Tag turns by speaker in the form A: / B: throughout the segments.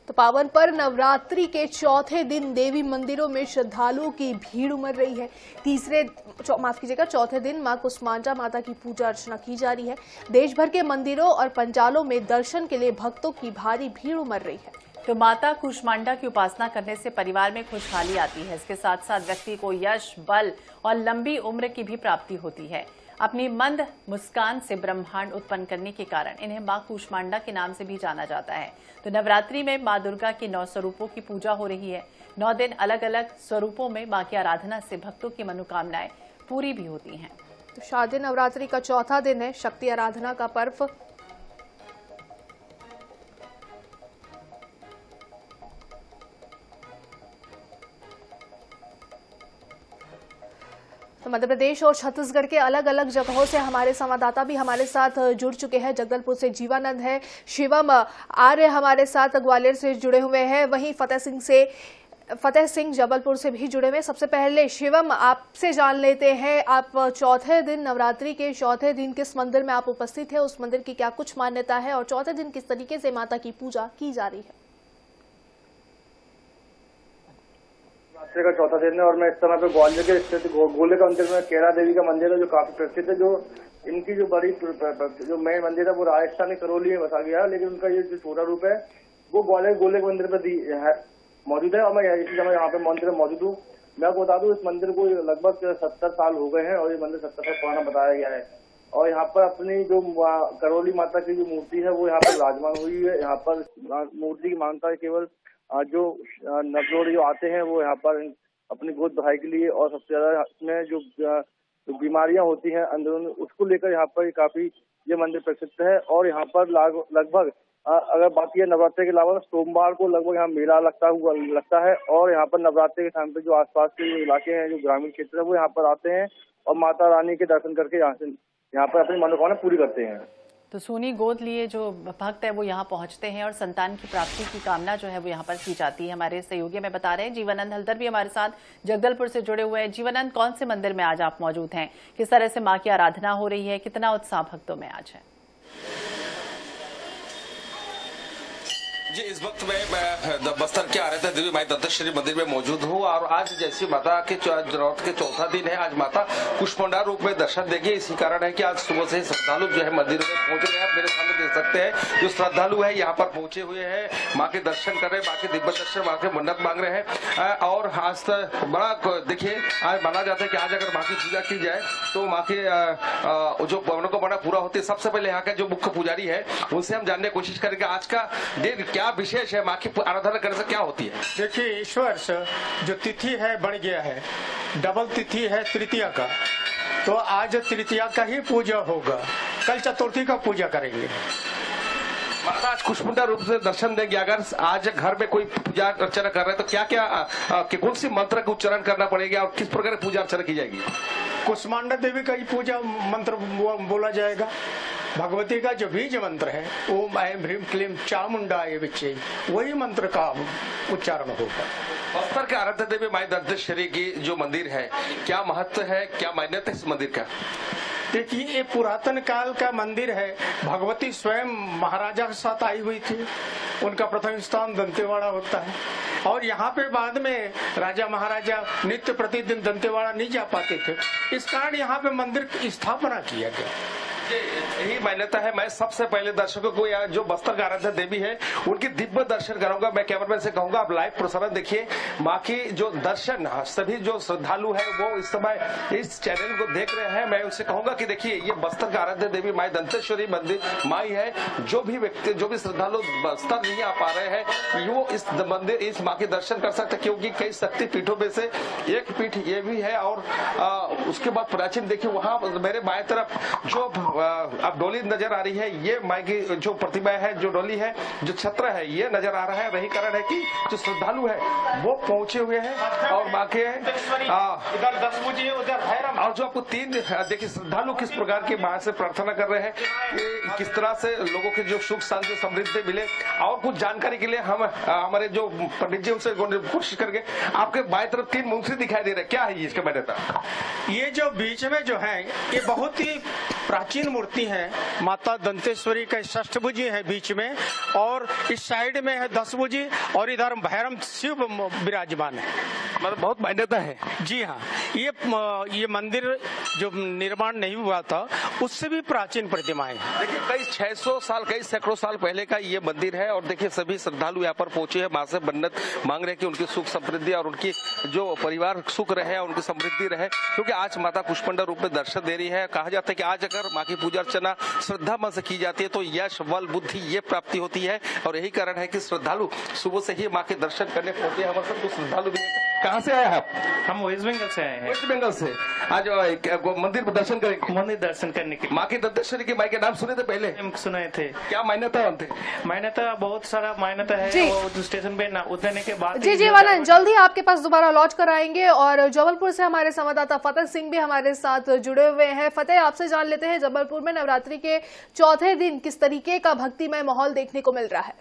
A: तो पावन पर नवरात्रि के चौथे दिन देवी मंदिरों में श्रद्धालुओं की भीड़ उमड़ रही है। चौथे दिन मां कुष्मांडा माता की पूजा अर्चना की जा रही है। देश भर के मंदिरों और पंडालों में दर्शन के लिए भक्तों की भारी भीड़ उमड़ रही है।
B: तो माता कुष्मांडा की उपासना करने से परिवार में खुशहाली आती है। इसके साथ साथ व्यक्ति को यश, बल और लंबी उम्र की भी प्राप्ति होती है। अपनी मंद मुस्कान से ब्रह्मांड उत्पन्न करने के कारण इन्हें मां कुष्मांडा के नाम से भी जाना जाता है। तो नवरात्रि में मां दुर्गा के 9 स्वरूपों की पूजा हो रही है। 9 दिन अलग अलग स्वरूपों में मां की आराधना से भक्तों की मनोकामनाएं पूरी भी होती हैं।
A: तो शारदीय नवरात्रि का चौथा दिन है, शक्ति आराधना का पर्व। तो मध्य प्रदेश और छत्तीसगढ़ के अलग अलग जगहों से हमारे संवाददाता भी हमारे साथ जुड़ चुके हैं। जगदलपुर से जीवानंद है, शिवम आर्य हमारे साथ ग्वालियर से जुड़े हुए हैं, वहीं फतेह सिंह जबलपुर से भी जुड़े हुए। सबसे पहले शिवम, आपसे जान लेते हैं, आप चौथे दिन नवरात्रि के चौथे दिन किस मंदिर में आप उपस्थित है, उस मंदिर की क्या कुछ मान्यता है और चौथे दिन किस तरीके से माता की पूजा की जा रही है?
C: का चौथा दिन है और मैं इस समय पे ग्वालियर के स्थित गोले का मंदिर में केरा देवी का मंदिर है जो काफी प्रसिद्ध है। जो इनकी जो बड़ी जो मेन मंदिर है वो राजस्थानी करौली में बसा गया है, लेकिन उनका ये जो छोटा रूप है वो ग्वालियर गोले के मंदिर पे मौजूद है और मैं इसी समय यहाँ पे मंदिर में मौजूद हूँ। मैं आपको बता दूं, इस मंदिर को लगभग 70 साल हो गए हैं और ये मंदिर 70 साल पुराना बताया गया है। और यहाँ पर अपनी जो करौली माता की जो मूर्ति है वो यहाँ पर विराजमान हुई है। यहाँ पर मूर्ति की मान्यता है केवल जो नवजोड़ जो आते हैं वो यहाँ पर अपनी गोद भराई के लिए और सबसे ज्यादा इसमें जो बीमारियां होती हैं अंदरूनी, उसको लेकर यहाँ पर काफी ये मंदिर प्रसिद्ध है। और यहाँ पर लगभग अगर बात की नवरात्रि के अलावा सोमवार को लगभग यहाँ मेला लगता है और यहाँ पर नवरात्रि के टाइम पे जो आसपास के जो इलाके हैं, जो ग्रामीण क्षेत्र है, वो यहाँ पर आते हैं और माता रानी के दर्शन करके यहाँ पर अपनी मनोकामना पूरी करते हैं।
B: तो सोनी गोद लिए जो भक्त है वो यहाँ पहुंचते हैं और संतान की प्राप्ति की कामना जो है वो यहाँ पर की जाती है। हमारे सहयोगी में बता रहे हैं जीवानंद हल्दर भी हमारे साथ जगदलपुर से जुड़े हुए हैं। जीवानंद, कौन से मंदिर में आज आप मौजूद हैं, किस तरह से माँ की आराधना हो रही है, कितना उत्साह भक्तों में आज है?
D: जी, इस वक्त मैं बस्तर के आराध्य देवी माई दंतेश्वरी मंदिर में मौजूद हूँ और आज जैसे माता के नवरात्र के चौथा दिन है, आज माता कुष्मांडा रूप में दर्शन देंगे। इसी कारण है कि आज सुबह से श्रद्धालु जो है मंदिर में पहुंच रहे हैं। आप मेरे सामने देख सकते हैं जो श्रद्धालु है यहाँ पर पहुंचे हुए हैं, माँ के दर्शन कर रहे हैं, माँ के दिव्य दर्शन, माँ के मन्नत मांग रहे हैं। और आज बड़ा देखिए, आज माना जाता है कि आज अगर माँ की पूजा की जाए तो माँ के जो मनोकामना पूरा होती है। सबसे पहले यहाँ का जो मुख्य पुजारी है उनसे हम जानने की कोशिश करेंगे आज का दिन क्या विशेष है, माँ की आराधना करने से क्या होती है।
E: देखिए, इस वर्ष जो तिथि है बढ़ गया है, डबल तिथि है तृतीया का, तो आज तृतीया का ही पूजा होगा, कल चतुर्थी का पूजा करेंगे।
D: माता आज कुष्मांडा रूप से दर्शन देंगे। अगर आज घर में कोई पूजा अर्चना कर रहे हैं तो क्या क्या कौन सी मंत्र का उच्चारण करना पड़ेगा और किस प्रकार की पूजा अर्चना की जाएगी?
E: कुष्मांडा देवी का ही पूजा मंत्र बोला जाएगा। भगवती का जो बीज मंत्र है ओम ऐं ह्रीं क्लीं चामुंडाय विच्चे, वही मंत्र का उच्चारण होगा।
D: बस्तर के आराध्य देवी माई दंतेश्वरी की जो मंदिर है, क्या महत्व है, क्या मान्यता है इस मंदिर का?
E: देखिए, ये पुरातन काल का मंदिर है। भगवती स्वयं महाराजा के साथ आई हुई थी, उनका प्रथम स्थान दंतेवाड़ा होता है और यहाँ पे बाद में राजा महाराजा नित्य प्रतिदिन दंतेवाड़ा नहीं जा पाते थे, इस कारण यहाँ पे मंदिर की स्थापना किया गया।
D: यही मान्यता है। मैं सबसे पहले दर्शकों को यहाँ जो बस्तर का आराध्य देवी है उनकी दिव्य दर्शन कराऊंगा। मैं कैमरामैन से कहूंगा आप लाइव प्रसारण देखिए। माँ की जो दर्शन सभी जो श्रद्धालु है वो इस समय इस चैनल को देख रहे हैं, मैं उनसे कहूंगा कि देखिए ये बस्तर का आराध्य देवी माई दंतेश्वरी मंदिर माई है। जो भी व्यक्ति, जो भी श्रद्धालु बस्तर नहीं आ पा रहे हैं वो इस मंदिर, इस माँ के दर्शन कर सकते, क्योंकि कई शक्ति पीठों में से एक पीठ ये भी है। और उसके बाद प्राचीन देखिए वहाँ मेरे बाएं तरफ जो अब डोली नजर आ रही है, ये माई की जो प्रतिमा है, जो डोली है, जो छत्र है, ये नजर आ रहा है। वही कारण है कि जो श्रद्धालु है वो पहुंचे हुए हैं और माँ के
E: इधर 10 बजे उधर भैरव।
D: और जो आपको तीन देखिए श्रद्धालु किस प्रकार की माँ से प्रार्थना कर रहे हैं कि किस तरह से लोगों के जो सुख शांति समृद्धि मिले। और कुछ जानकारी के लिए हम हमारे जो पंडित जी उनसे कोशिश करके, आपके बाएं तरफ 3 मूंगफली दिखाई दे रहे हैं, क्या है इसका मान्यता?
E: ये जो बीच में जो है ये बहुत ही प्राचीन तीन मूर्ति हैं। माता दंतेश्वरी का षष्ठभुजी है बीच में, और इस साइड में है 10 भुजी, और इधर भैरव शिव विराजमान है।
D: मतलब बहुत मान्यता है।
E: जी हाँ, ये मंदिर जो निर्माण नहीं हुआ था उससे भी प्राचीन प्रतिमाएं हैं।
D: देखिए कई 600 साल कई सैकड़ों साल पहले का ये मंदिर है, और देखिए सभी श्रद्धालु यहाँ पर पहुंचे हैं, मां से मन्नत मांग रहे हैं कि उनकी सुख समृद्धि और उनकी जो परिवार सुख रहे, उनकी समृद्धि रहे, क्योंकि आज माता कुष्मांडा रूप में दर्शन दे रही है। कहा जाता है कि आज अगर मां की पूजा अर्चना श्रद्धा मन से की जाती है तो यश बल बुद्धि ये प्राप्ति होती है, और यही कारण है कि श्रद्धालु सुबह से ही मां के दर्शन करने पहुंचे हैं। हमारे साथ कुछ श्रद्धालु भी हैं। कहाँ से आए आप?
F: हम वेस्ट बंगाल से आए हैं।
D: वेस्ट बंगाल से। आज मंदिर में दर्शन करेंगे?
F: मंदिर दर्शन करने के
D: माँ की दंतेश्वरी की माई के नाम सुने थे पहले?
F: हम सुनाए थे।
D: क्या मान्यता थे?
F: मान्यता बहुत सारा मान्यता है।
A: जी।
F: वो स्टेशन पे ना उतरने के बाद
A: जी जीवानंद, जल्दी आपके पास दोबारा लॉन्च कराएंगे, और जबलपुर से हमारे संवाददाता फतेह सिंह भी हमारे साथ जुड़े हुए हैं। फतेह, आपसे जान लेते हैं जबलपुर में नवरात्रि के चौथे दिन किस तरीके का भक्तिमय माहौल देखने को मिल रहा है?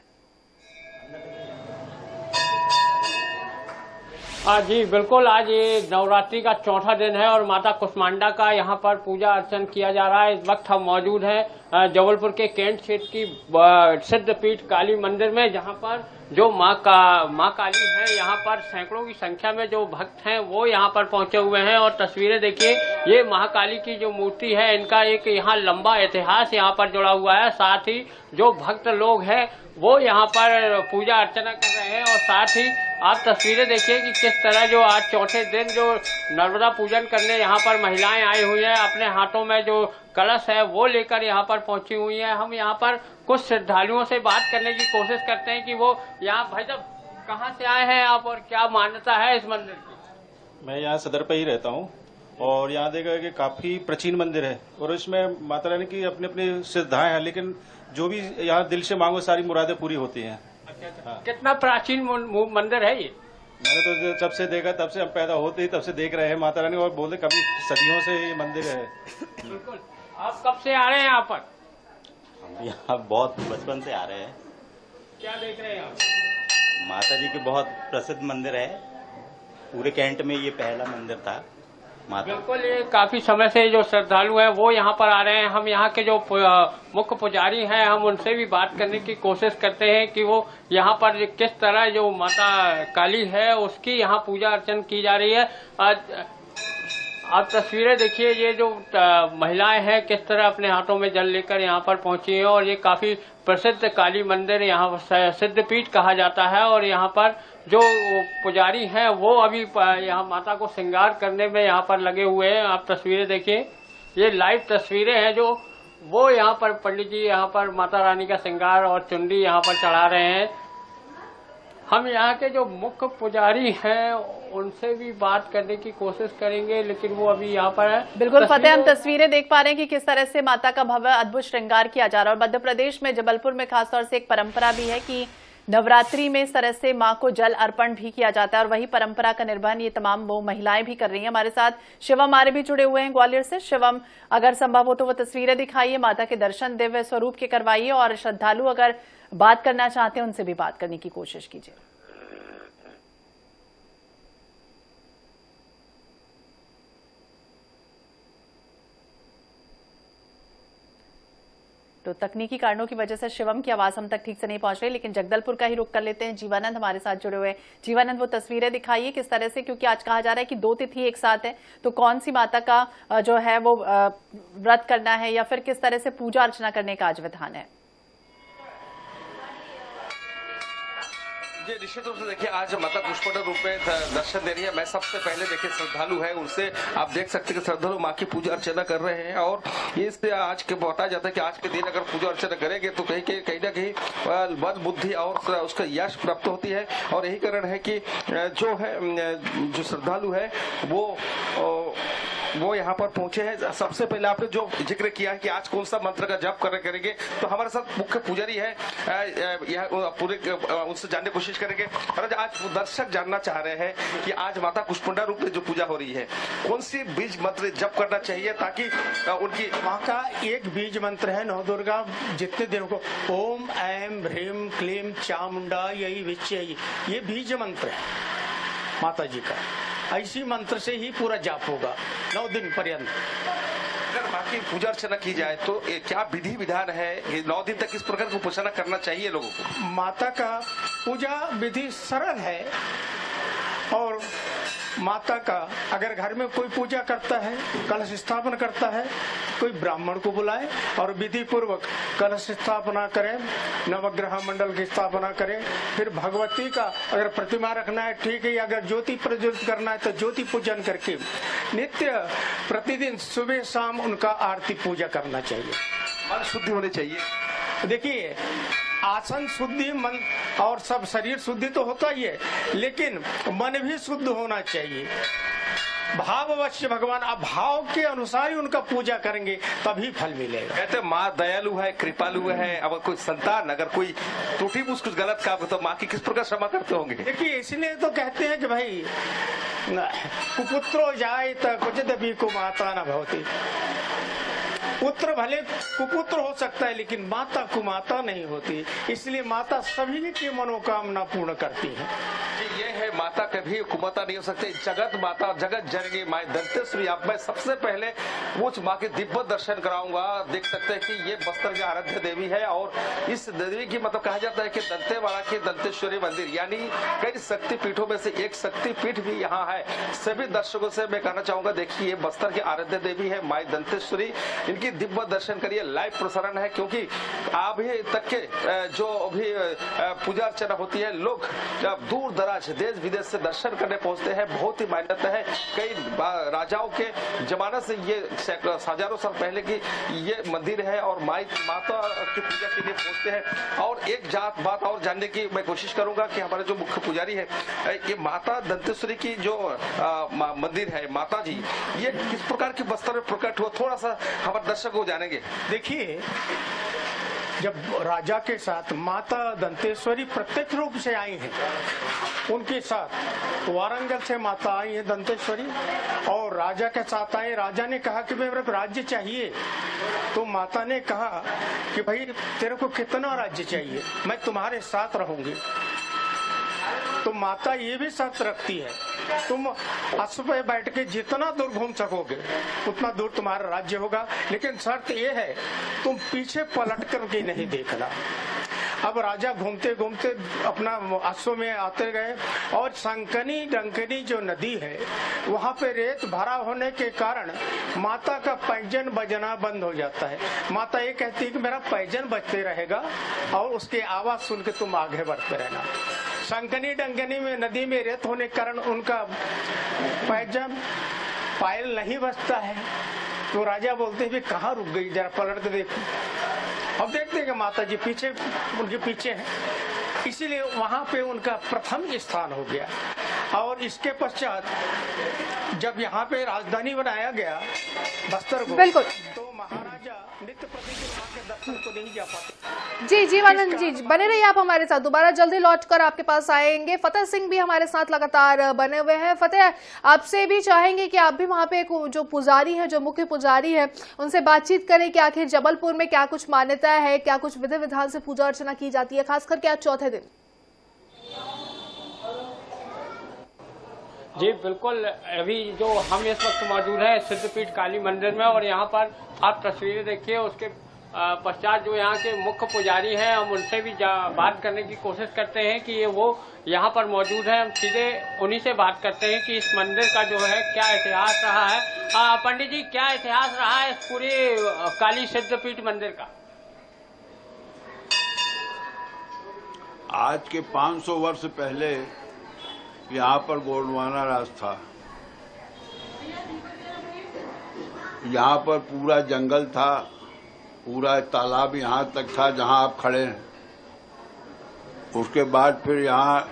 G: जी बिल्कुल, आज ये नवरात्रि का चौथा दिन है और माता कुष्मांडा का यहाँ पर पूजा अर्चन किया जा रहा है। इस वक्त हम मौजूद हैं जबलपुर के कैंट क्षेत्र की सिद्धपीठ काली मंदिर में, जहाँ पर जो माँ काली है, यहाँ पर सैकड़ों की संख्या में जो भक्त हैं वो यहाँ पर पहुंचे हुए हैं। और तस्वीरें देखिए, ये महाकाली की जो मूर्ति है, इनका एक यहाँ लंबा इतिहास यहाँ पर जुड़ा हुआ है। साथ ही जो भक्त लोग हैं वो यहाँ पर पूजा अर्चना कर रहे हैं, और साथ ही आप तस्वीरें देखिए कि किस तरह जो आज चौथे दिन जो नर्मदा पूजन करने यहाँ पर महिलाएं आई हुई हैं, अपने हाथों में जो कलश है वो लेकर यहाँ पर पहुंची हुई हैं। हम यहाँ पर कुछ श्रद्धालुओं से बात करने की कोशिश करते हैं कि वो यहाँ, भाई साहब कहाँ से आए हैं आप और क्या मान्यता है इस मंदिर की?
H: मैं यहाँ सदर पे ही रहता हूँ, और यहाँ देखा कि काफी प्राचीन मंदिर है, और इसमें माता रानी की अपनी अपनी श्रद्धाएं हैं, लेकिन जो भी यहाँ दिल से मांगो सारी मुरादें पूरी होती हैं। हाँ।
G: कितना प्राचीन मंदिर है ये?
H: मैंने तो जब से देखा, तब से हम पैदा होते ही तब से देख रहे हैं माता रानी, और बोलते कभी सदियों से ये मंदिर है।
G: बिल्कुल। आप कब से आ रहे हैं यहाँ पर?
I: हम यहाँ बहुत बचपन से आ रहे हैं।
G: क्या देख रहे हैं आप?
I: माता जी की बहुत प्रसिद्ध मंदिर है, पूरे कैंट में ये पहला मंदिर था माता।
G: बिल्कुल, ये काफी समय से जो श्रद्धालु हैं वो यहाँ पर आ रहे हैं। हम यहाँ के जो मुख्य पुजारी हैं, हम उनसे भी बात करने की कोशिश करते हैं कि वो यहाँ पर किस तरह जो माता काली है उसकी यहाँ पूजा अर्चन की जा रही है। आप तस्वीरें देखिए, ये जो महिलाएं हैं किस तरह अपने हाथों में जल लेकर यहाँ पर पहुंची हैं, और ये काफी प्रसिद्ध काली मंदिर यहाँ सिद्धपीठ कहा जाता है। और यहाँ पर जो पुजारी हैं वो अभी यहाँ माता को श्रृंगार करने में यहाँ पर लगे हुए हैं। आप तस्वीरें देखिए, ये लाइव तस्वीरें हैं जो वो यहाँ पर पंडित जी यहाँ पर माता रानी का श्रृंगार और चुनरी यहाँ पर चढ़ा रहे हैं। हम यहाँ के जो मुख्य पुजारी हैं उनसे भी बात करने की कोशिश करेंगे, लेकिन वो अभी यहाँ पर है।
B: बिल्कुल फतेह, हम तस्वीरें देख पा रहे हैं कि किस तरह से माता का भव्य अद्भुत श्रृंगार किया जा रहा है। और मध्य प्रदेश में जबलपुर में खासतौर से एक परंपरा भी है कि नवरात्रि में इस तरह से मां को जल अर्पण भी किया जाता है, और वही परंपरा का निर्वहन ये तमाम वो महिलाएं भी कर रही हैं। हमारे साथ शिवम आर्य भी जुड़े हुए हैं ग्वालियर से। शिवम, अगर संभव हो तो वो तस्वीरें दिखाइए, माता के दर्शन दिव्य स्वरूप के करवाइए, और श्रद्धालु अगर बात करना चाहते हैं उनसे भी बात करने की कोशिश कीजिए। तो तकनीकी कारणों की वजह से शिवम की आवाज हम तक ठीक से नहीं पहुंच रही, लेकिन जगदलपुर का ही रुख कर लेते हैं। जीवानंद हमारे साथ जुड़े हुए हैं। जीवानंद, वो तस्वीरें दिखाइए किस तरह से, क्योंकि आज कहा जा रहा है कि 2 तिथि एक साथ है, तो कौन सी माता का जो है वो व्रत करना है, या फिर किस तरह से पूजा अर्चना करने का आज विधान है?
D: जी निश्चित रूप से देखिए, आज माता कुष्मांडा रूप में दर्शन दे रही है। मैं सबसे पहले देखिए श्रद्धालु है उनसे आप देख सकते हैं कि श्रद्धालु माँ की पूजा अर्चना कर रहे हैं, और इससे आज के बताया जाता है कि आज के दिन अगर पूजा अर्चना करेंगे तो कहीं ना कहीं बल बुद्धि और उसका यश प्राप्त होती है। और यही कारण है कि जो श्रद्धालु है वो यहाँ पर पहुंचे हैं। सबसे पहले आपने जो जिक्र किया है कि आज कौन सा मंत्र का जप करेंगे, तो हमारे साथ मुख्य पुजारी है, पूरे उनसे जानने की कोशिश करेंगे। और आज दर्शक जानना चाह रहे हैं कि आज माता कुष्मांडा रूप में जो पूजा हो रही है, कौन सी बीज मंत्र जप करना चाहिए ताकि उनकी
E: माँ का एक बीज मंत्र है नव दुर्गा जितने दिनों को, ओम ऐम ह्रीम क्लीम चामुंडा यही विच्चय, ये बीज मंत्र है माता जी का। ऐसी मंत्र से ही पूरा जाप होगा 9 दिन पर्यंत।
D: अगर माँ की पूजा अर्चना की जाए तो क्या विधि विधान है? 9 दिन तक किस प्रकार की उपासना करना चाहिए लोगों को?
E: माता का पूजा विधि सरल है और माता का अगर घर में कोई पूजा करता है, कलश स्थापना करता है, कोई ब्राह्मण को बुलाए और विधि पूर्वक कलश स्थापना करें, नवग्रह मंडल की स्थापना करें। फिर भगवती का अगर प्रतिमा रखना है ठीक है, अगर ज्योति प्रज्वलित करना है तो ज्योति पूजन करके नित्य प्रतिदिन सुबह शाम उनका आरती पूजा करना चाहिए।
D: मन शुद्धि होनी चाहिए।
E: देखिए, आसन शुद्धि, मन और सब शरीर शुद्धि तो होता ही है, लेकिन मन भी शुद्ध होना चाहिए। भाववश्य भगवान, अब भाव के अनुसार ही उनका पूजा करेंगे तभी फल मिलेगा।
D: कहते माँ दयालु है, कृपालु है। अब कोई संतान अगर कोई टूटी कुछ गलत काम तो माँ की किस प्रकार क्षमा करते होंगे?
E: देखिए, इसलिए तो कहते हैं कि भाई कुपुत्रो जाए तो कुचिदपि कुमाता न भवति। पुत्र भले कुपुत्र हो सकता है लेकिन माता कुमाता नहीं होती, इसलिए माता सभी की मनोकामना पूर्ण करती है।
D: ये है माता कभी कुमाता नहीं हो सकती। जगत माता, जगत जननी माँ दंतेश्वरी। आप मैं सबसे पहले उस माँ के दिव्य दर्शन कराऊंगा। देख सकते हैं कि ये बस्तर की आराध्य देवी है और इस देवी की मतलब कहा जाता है कि दंतेवाड़ा के दंतेश्वरी मंदिर यानी कई शक्ति पीठों में से एक शक्ति पीठ भी यहाँ है। सभी दर्शकों से मैं कहना चाहूंगा, देखिए बस्तर की आराध्य देवी है माँ दंतेश्वरी। इनकी दिव्य दर्शन करिए। लाइव प्रसारण है क्योंकि अभी तक के जो अभी पूजा अर्चना होती है, लोग जब दूर दराज देश विदेश से दर्शन करने पहुंचते हैं। बहुत ही मान्यता है, कई राजाओं के जमाने से ये हजारों साल पहले की ये मंदिर है और माता की पूजा के लिए पहुंचते हैं। और एक बात और जानने की मैं कोशिश करूंगा कि हमारे जो मुख्य पुजारी है, ये माता दंतेश्वरी की जो मंदिर है माता जी, ये किस प्रकार की बस्तर में प्रकट हुआ, थोड़ा सा हमारे दर्शक को जानेंगे।
E: देखिए, जब राजा के साथ माता दंतेश्वरी प्रत्यक्ष रूप से आई हैं, उनके साथ वारंगल से माता आई है दंतेश्वरी और राजा के साथ आए। राजा ने कहा कि मेरे को राज्य चाहिए, तो माता ने कहा कि भाई तेरे को कितना राज्य चाहिए, मैं तुम्हारे साथ रहूंगी। तो माता ये भी शर्त रखती है, तुम अश्व पे बैठ के जितना दूर घूम सकोगे उतना दूर तुम्हारा राज्य होगा, लेकिन शर्त ये है तुम पीछे पलट करके नहीं देखना। अब राजा घूमते घूमते अपना अश्व में आते गए और संकनी डंकनी जो नदी है वहाँ पे रेत भरा होने के कारण माता का पैजन बजना बंद हो जाता है। माता ये कहती है कि मेरा पैजन बजते रहेगा और उसकी आवाज सुन के तुम आगे बढ़ते रहना। संकनी डंकनी में नदी में रेत होने के कारण उनका पैजन पायल नहीं बजता है। तो राजा बोलते हैं कहाँ रुक गई, जरा पलट के देखो। अब देखते हैं कि माता जी पीछे, उनके पीछे हैं, इसीलिए वहां पे उनका प्रथम स्थान हो गया। और इसके पश्चात जब यहाँ पे राजधानी बनाया गया बस्तर को,
A: बिल्कुल,
E: तो महाराजा नित्य प्रतिदिन वहाँ के दर्शन को नहीं जा पाते।
A: जी जीवानंद जी बने रहिए आप हमारे साथ, दोबारा जल्दी लौटकर आपके पास आएंगे। फतेह सिंह भी हमारे साथ लगातार बने हुए हैं। फतेह, आपसे भी चाहेंगे कि आप भी वहां पे जो पुजारी है, जो मुख्य पुजारी है, उनसे बातचीत करें कि आखिर जबलपुर में क्या कुछ मान्यता है, क्या कुछ विधि विधान से पूजा अर्चना की जाती है, खास करके आज चौथे दिन।
G: जी बिल्कुल, अभी जो हम इस वक्त मौजूद है सिद्धपीठ काली मंदिर में और यहाँ पर आप तस्वीरें देखिए। उसके पश्चात जो यहाँ के मुख्य पुजारी हैं, हम उनसे भी बात करने की कोशिश करते हैं कि वो यहाँ पर मौजूद है। हम सीधे उन्हीं से बात करते हैं कि इस मंदिर का जो है क्या इतिहास रहा है। पंडित जी, क्या इतिहास रहा है इस पूरे काली सिद्धपीठ मंदिर का?
J: आज के 500 वर्ष पहले यहाँ पर गोंडवाना राज था। यहाँ पर पूरा जंगल था, पूरा तालाब यहाँ तक था जहाँ आप खड़े हैं। उसके बाद फिर यहाँ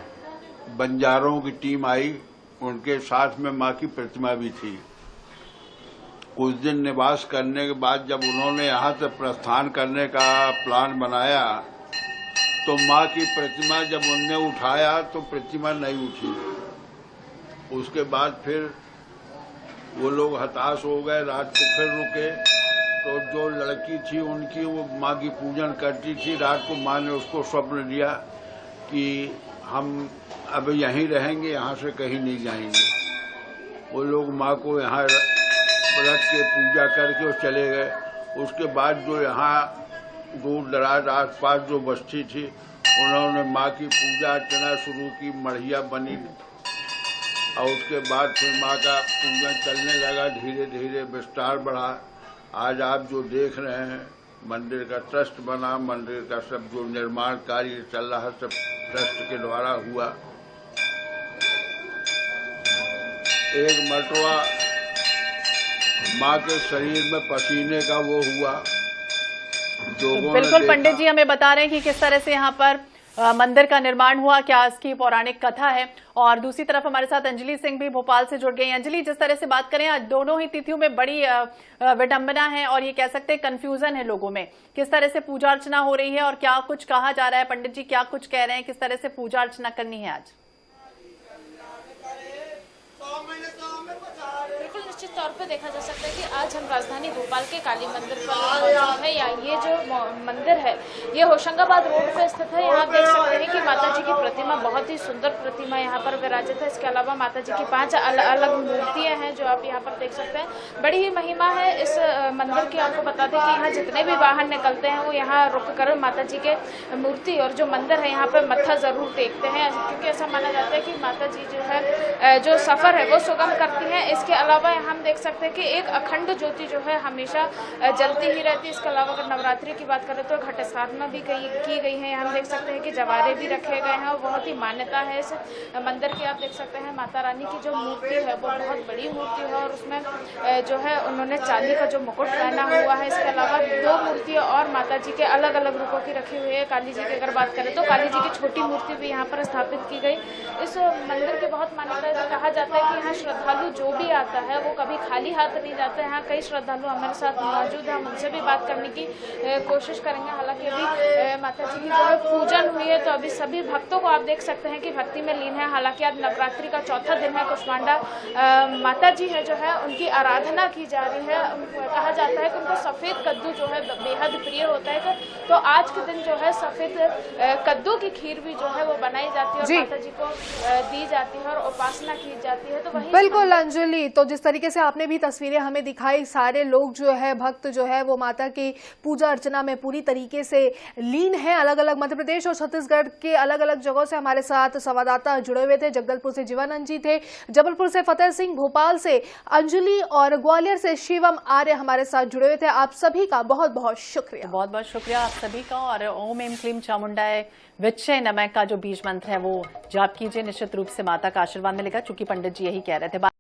J: बंजारों की टीम आई, उनके साथ में माँ की प्रतिमा भी थी। कुछ दिन निवास करने के बाद जब उन्होंने यहाँ से प्रस्थान करने का प्लान बनाया तो माँ की प्रतिमा जब उनने उठाया तो प्रतिमा नहीं उठी। उसके बाद फिर वो लोग हताश हो गए, रात को फिर रुके। तो जो लड़की थी उनकी, वो माँ की पूजन करती थी, रात को माँ ने उसको स्वप्न दिया कि हम अब यहीं रहेंगे, यहाँ से कहीं नहीं जाएंगे। वो लोग माँ को यहाँ रख के पूजा करके वो चले गए। उसके बाद जो यहाँ दूर दराज आसपास जो बस्ती थी, उन्होंने माँ की पूजा अर्चना शुरू की, मढ़िया बनी और उसके बाद फिर माँ का पूजन चलने लगा, धीरे धीरे विस्तार बढ़ा। आज आप जो देख रहे हैं मंदिर का ट्रस्ट बना, मंदिर का सब जो निर्माण कार्य चल रहा सब ट्रस्ट के द्वारा हुआ। एक मरतबा माँ के शरीर में पसीने का वो हुआ, लोगों ने
B: बिल्कुल
J: देखा।
B: पंडित जी हमें बता रहे हैं कि किस तरह से यहाँ पर मंदिर का निर्माण हुआ, क्या इसकी पौराणिक कथा है। और दूसरी तरफ हमारे साथ अंजलि सिंह भी भोपाल से जुड़ गई। अंजलि, जिस तरह से बात करें, आज दोनों ही तिथियों में बड़ी विडंबना है और ये कह सकते हैं कंफ्यूजन है लोगों में। किस तरह से पूजा अर्चना हो रही है और क्या कुछ कहा जा रहा है, पंडित जी क्या कुछ कह रहे हैं, किस तरह से पूजा अर्चना करनी है आज?
K: बिल्कुल निश्चित तौर पे देखा जा सकता है कि आज हम राजधानी भोपाल के काली मंदिर पर मौजूद है। या ये जो मंदिर है ये होशंगाबाद रोड पे स्थित है। यहाँ आप देख सकते हैं कि माता जी की प्रतिमा, बहुत ही सुंदर प्रतिमा यहाँ पर विराजित है। इसके अलावा माता जी की 5 अलग मूर्तियां हैं जो आप यहाँ पर देख सकते हैं। बड़ी ही महिमा है इस मंदिर की। आपको बता दें कि यहाँ जितने भी वाहन निकलते हैं वो यहाँ रुक कर माता जी के मूर्ति और जो मंदिर है यहाँ पर मत्था जरूर टेकते हैं, क्योंकि ऐसा माना जाता है कि माता जी जो है जो सफर है वो सुगम करती है। इसके अलावा हम देख सकते हैं कि एक अखंड ज्योति जो है हमेशा जलती ही रहती है। इसके अलावा अगर नवरात्रि की बात करें तो घट स्थापना भी की गई है। हम देख सकते हैं कि जवारे भी रखे गए हैं और बहुत ही मान्यता है इस मंदिर की। आप देख सकते हैं माता रानी की जो मूर्ति है वो बहुत बड़ी मूर्ति है और उसमें जो है उन्होंने चांदी का जो मुकुट पहना हुआ है। इसके अलावा 2 मूर्तियां और माता जी के अलग अलग रूपों की रखी हुई है। काली जी की अगर बात करें तो काली जी की छोटी मूर्ति भी यहाँ पर स्थापित की गई। इस मंदिर की बहुत मान्यता है। कहा जाता है कि यहाँ श्रद्धालु जो भी आता है वो कभी खाली हाथ नहीं जाता है। यहाँ कई श्रद्धालु हमारे साथ मौजूद है, हम उनसे भी बात करने की कोशिश करेंगे। हालांकि अभी माता जी की जो है पूजन हुई है तो अभी सभी भक्तों को आप देख सकते हैं कि भक्ति में लीन है। हालांकि आज नवरात्रि का चौथा दिन है। कुष्मांडा माता जी है जो है उनकी आराधना की जा रही है। कहा जाता है कि उनको सफेद कद्दू जो है बेहद प्रिय होता है, तो आज के दिन जो है सफेद कद्दू की खीर भी जो है वो बनाई जाती है और माता जी को दी जाती है और उपासना की जाती है। तो वही
A: बिल्कुल अंजलि, तो जिस तरीके से आपने भी तस्वीरें हमें दिखाई, सारे लोग जो है भक्त जो है वो माता की पूजा अर्चना में पूरी तरीके से लीन है। अलग अलग मध्य प्रदेश और छत्तीसगढ़ के अलग अलग जगहों से हमारे साथ संवाददाता जुड़े हुए थे। जगदलपुर से जीवानंद जी थे, जबलपुर से फतेह सिंह, भोपाल से अंजलि और ग्वालियर से शिवम आर्य हमारे साथ जुड़े हुए थे। आप सभी का बहुत बहुत शुक्रिया।
B: बहुत बहुत शुक्रिया आप सभी का। और ओम एम क्लीम चामुंडाय विच्चय नमः का जो बीज मंत्र है वो जाप कीजिए, निश्चित रूप से माता का आशीर्वाद मिलेगा, चूंकि पंडित जी यही कह रहे थे।